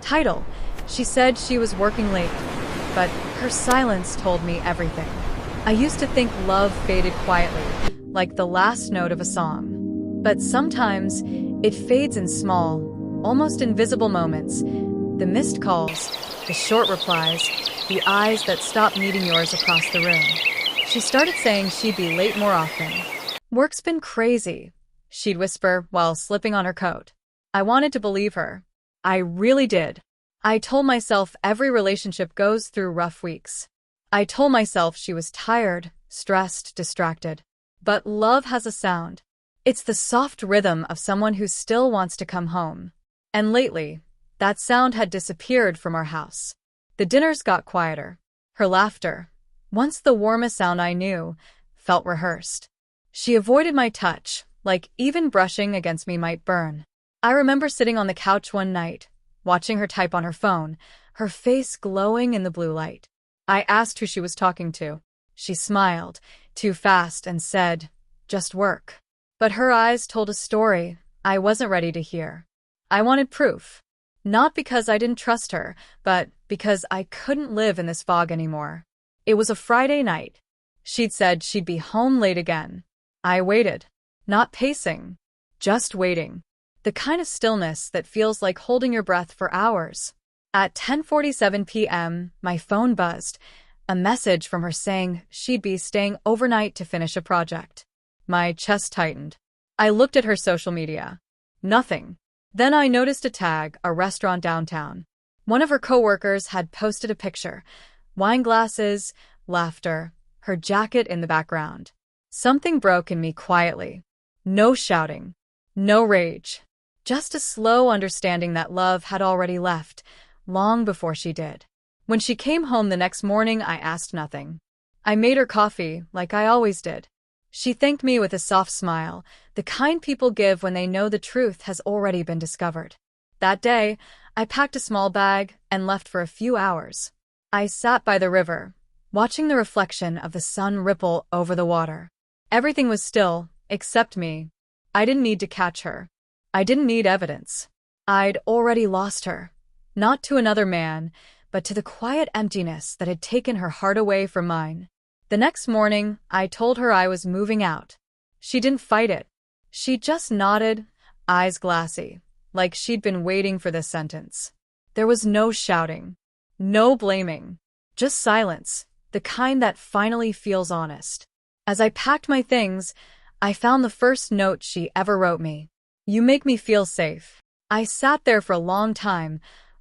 Title: She said she was working late, but her silence told me everything. I used to think love faded quietly, like the last note of a song. But sometimes it fades in small, almost invisible moments. The missed calls, the short replies, the eyes that stop meeting yours across the room. She started saying she'd be late more often. "Work's been crazy," she'd whisper while slipping on her coat. I wanted to believe her. I really did. I told myself every relationship goes through rough weeks. I told myself she was tired, stressed, distracted. But love has a sound. It's the soft rhythm of someone who still wants to come home. And lately, that sound had disappeared from our house. The dinners got quieter. Her laughter, once the warmest sound I knew, felt rehearsed. She avoided my touch, like even brushing against me might burn. I remember sitting on the couch one night, watching her type on her phone, her face glowing in the blue light. I asked who she was talking to. She smiled, too fast, and said, "Just work." But her eyes told a story I wasn't ready to hear. I wanted proof. Not because I didn't trust her, but because I couldn't live in this fog anymore. It was a Friday night. She'd said she'd be home late again. I waited. Not pacing. Just waiting. The kind of stillness that feels like holding your breath for hours. At 10:47 p.m., my phone buzzed. A message from her saying she'd be staying overnight to finish a project. My chest tightened. I looked at her social media. Nothing. Then I noticed a tag, a restaurant downtown. One of her coworkers had posted a picture. Wine glasses, laughter, her jacket in the background. Something broke in me quietly. No shouting. No rage. Just a slow understanding that love had already left, long before she did. When she came home the next morning, I asked nothing. I made her coffee, like I always did. She thanked me with a soft smile, the kind people give when they know the truth has already been discovered. That day, I packed a small bag and left for a few hours. I sat by the river, watching the reflection of the sun ripple over the water. Everything was still, except me. I didn't need to catch her. I didn't need evidence. I'd already lost her. Not to another man, but to the quiet emptiness that had taken her heart away from mine. The next morning, I told her I was moving out. She didn't fight it. She just nodded, eyes glassy, like she'd been waiting for this sentence. There was no shouting, no blaming, just silence, the kind that finally feels honest. As I packed my things, I found the first note she ever wrote me. "You make me feel safe." I sat there for a long time,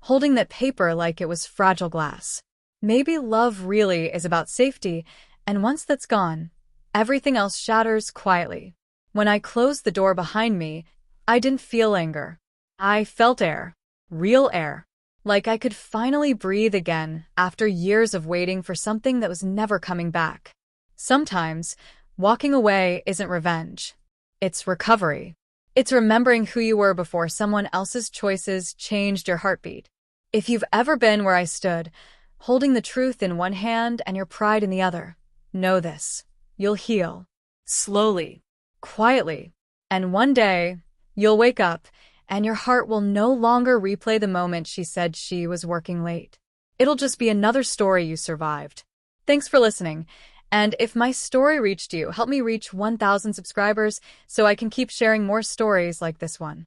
holding that paper like it was fragile glass. Maybe love really is about safety, and once that's gone, everything else shatters quietly. When I closed the door behind me, I didn't feel anger. I felt air. Real air. Like I could finally breathe again after years of waiting for something that was never coming back. Sometimes, walking away isn't revenge. It's recovery. It's remembering who you were before someone else's choices changed your heartbeat. If you've ever been where I stood, holding the truth in one hand and your pride in the other, know this. You'll heal. Slowly. Quietly. And one day, you'll wake up, and your heart will no longer replay the moment she said she was working late. It'll just be another story you survived. Thanks for listening. And if my story reached you, help me reach 1,000 subscribers so I can keep sharing more stories like this one.